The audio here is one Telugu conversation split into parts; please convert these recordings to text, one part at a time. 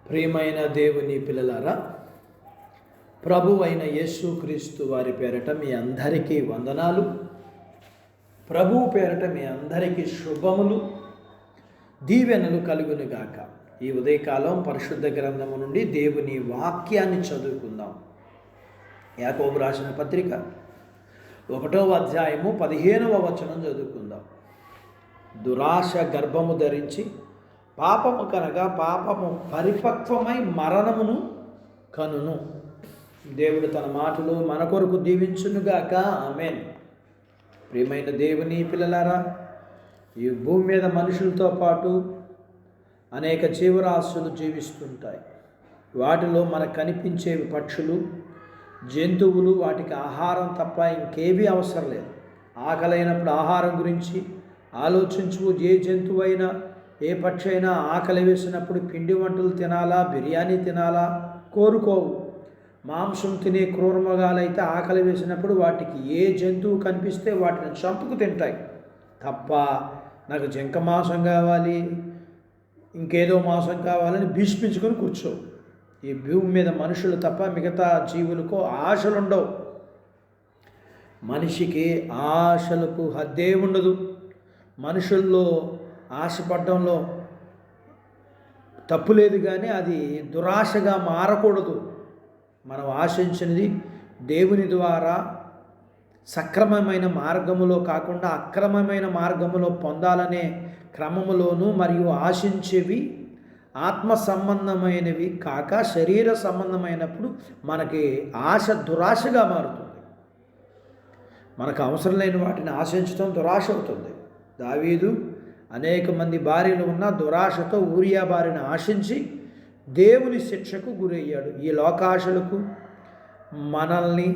ప్రియమైన దేవుని పిల్లలారా, ప్రభువైన యేసుక్రీస్తు వారి పేరట మీ అందరికీ వందనాలు. ప్రభువు పేరట మీ అందరికీ శుభములు, దీవెనలు కలుగునుగాక. ఈ ఉదయకాలం పరిశుద్ధ గ్రంథము నుండి దేవుని వాక్యాన్ని చదువుకుందాం. యాకోబు రాసిన పత్రిక 1వ అధ్యాయము 15వ వచనం చదువుకుందాం. దురాశ గర్భము ధరించి పాపము కనగా పాపము పరిపక్వమై మరణమును కనును. దేవుడు తన మాటలు మన కొరకు దీవించునుగాక. ఆమేన్. ప్రియమైన దేవుని పిల్లలారా, ఈ భూమి మీద మనుషులతో పాటు అనేక జీవరాశులు జీవిస్తుంటాయి. వాటిలో మనకు కనిపించేవి పక్షులు, జంతువులు. వాటికి ఆహారం తప్ప ఇంకేవీ అవసరం లేదు. ఆకలైనప్పుడు ఆహారం గురించి ఆలోచించు. ఏ జంతువు అయినా, ఏ పక్షి అయినా ఆకలి వేసినప్పుడు పిండి వంటలు తినాలా, బిర్యానీ తినాలా కోరుకోవు. మాంసం తినే క్రూరమృగాలైతే ఆకలి వేసినప్పుడు వాటికి ఏ జంతువు కనిపిస్తే వాటిని చంపుకు తింటాయి తప్ప నాకు జింక మాంసం కావాలి, ఇంకేదో మాంసం కావాలని భీష్మించుకొని కూర్చోవు. ఈ భూమి మీద మనుషులు తప్ప మిగతా జీవులకు ఆశలు ఉండవు. మనిషికి ఆశలకు హద్దే ఉండదు. మనుషుల్లో ఆశపడడంలో తప్పు లేదు, కానీ అది దురాశగా మారకూడదు. మనం ఆశించినది దేవుని ద్వారా సక్రమమైన మార్గములో కాకుండా అక్రమమైన మార్గములో పొందాలనే క్రమములోను, మరియు ఆశించేవి ఆత్మ సంబంధమైనవి కాక శరీర సంబంధమైనప్పుడు మనకి ఆశ దురాశగా మారుతుంది. మనకు అవసరం లేని వాటిని ఆశించడం దురాశ అవుతుంది. దావీదు అనేక మంది భార్యలు ఉన్న దురాశతో ఊరియా భార్యను ఆశించి దేవుని శిక్షకు గురయ్యాడు. ఈ లోకాశలకు మనల్ని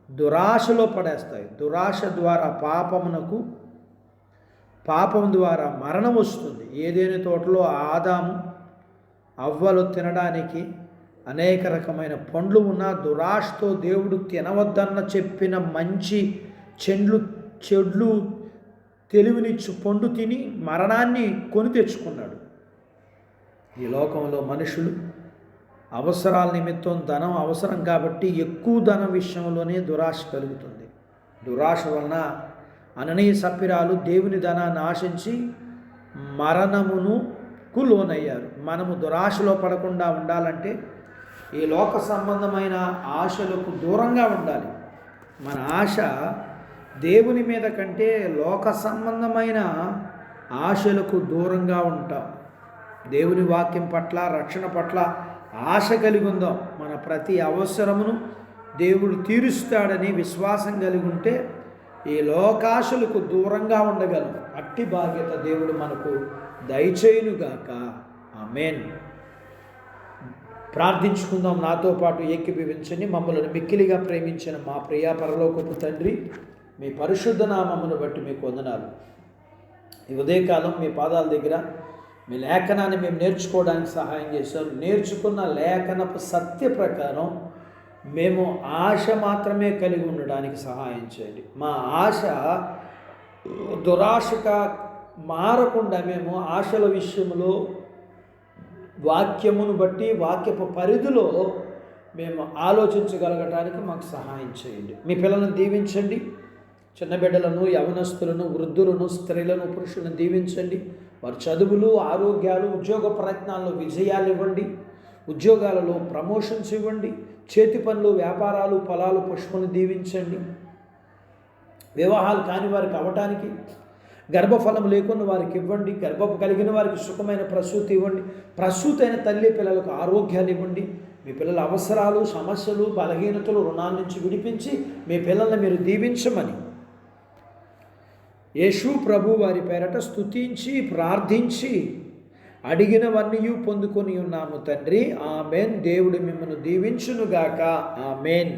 దురాశలో పడేస్తాయి. దురాశ ద్వారా పాపం ద్వారా మరణం వస్తుంది. ఏదేని తోటలో ఆదాము అవ్వలు తినడానికి అనేక రకమైన పండ్లు ఉన్న దురాశతో దేవుడు తినవద్దన్న చెప్పిన మంచి చెడ్లు తెలివినిచ్చు పండు తిని మరణాన్ని కొని తెచ్చుకున్నాడు. ఈ లోకంలో మనుషులు అవసరాల నిమిత్తం ధనం అవసరం కాబట్టి ఎక్కువ ధనం విషయంలోనే దురాశ కలుగుతుంది. దురాశ వలన అననీయ సప్పిరాలు దేవుని ధనాన్ని ఆశించి మరణమునకు లోనయ్యారు. మనము దురాశలో పడకుండా ఉండాలంటే ఈ లోక సంబంధమైన ఆశలకు దూరంగా ఉండాలి. మన ఆశ దేవుని మీద కంటే లోక సంబంధమైన ఆశలకు దూరంగా ఉంటాం. దేవుని వాక్యం పట్ల, రక్షణ పట్ల ఆశ కలిగి ఉందాం. మన ప్రతి అవసరమును దేవుడు తీరుస్తాడని విశ్వాసం కలిగి ఉంటే ఈ లోకాశలకు దూరంగా ఉండగలం. అట్టి బాధ్యత దేవుడు మనకు దయచేయునుగాక. ఆమేన్. ప్రార్థించుకుందాం. నాతో పాటు ఏకీభవించండి. మమ్మల్ని మిక్కిలిగా ప్రేమించిన మా ప్రియ పరలోకపు తండ్రి, మీ పరిశుద్ధ నామమును బట్టి మీకు వందనాలు. ఈ ఉదయకాలం మీ పాదాల దగ్గర మీ లేఖనాన్ని మేము నేర్చుకోవడానికి సహాయం చేశారు. నేర్చుకున్న లేఖనపు సత్య ప్రకారం మేము ఆశ మాత్రమే కలిగి ఉండడానికి సహాయం చేయండి. మా ఆశ దురాశగా మారకుండా మేము ఆశల విషయంలో వాక్యమును బట్టి, వాక్యపు పరిధిలో మేము ఆలోచించగలగటానికి మాకు సహాయం చేయండి. మీ పిల్లలను దీవించండి. చిన్న బిడ్డలను, యవనస్తులను, వృద్ధులను, స్త్రీలను, పురుషులను దీవించండి. వారి చదువులు, ఆరోగ్యాలు, ఉద్యోగ ప్రయత్నాల్లో విజయాలు ఇవ్వండి. ఉద్యోగాలలో ప్రమోషన్స్ ఇవ్వండి. చేతి పనులు, వ్యాపారాలు, పొలాలు, పుష్పను దీవించండి. వివాహాలు కాని వారికి అవ్వటానికి, గర్భఫలం లేకున్న వారికి ఇవ్వండి. గర్భం కలిగిన వారికి సుఖమైన ప్రసూతి ఇవ్వండి. ప్రసూతి అయిన తల్లి పిల్లలకు ఆరోగ్యాలు ఇవ్వండి. మీ పిల్లల అవసరాలు, సమస్యలు, బలహీనతలు, రుణాల నుంచి విడిపించి మీ పిల్లల్ని మీరు దీవించమని యేసు ప్రభు వారి పేరట స్తుతించి ప్రార్థించి అడిగినవన్నీ పొందుకొని ఉన్నాము తండ్రి. ఆమేన్. దేవుడు మిమ్మల్ని దీవించునుగాక. ఆమేన్.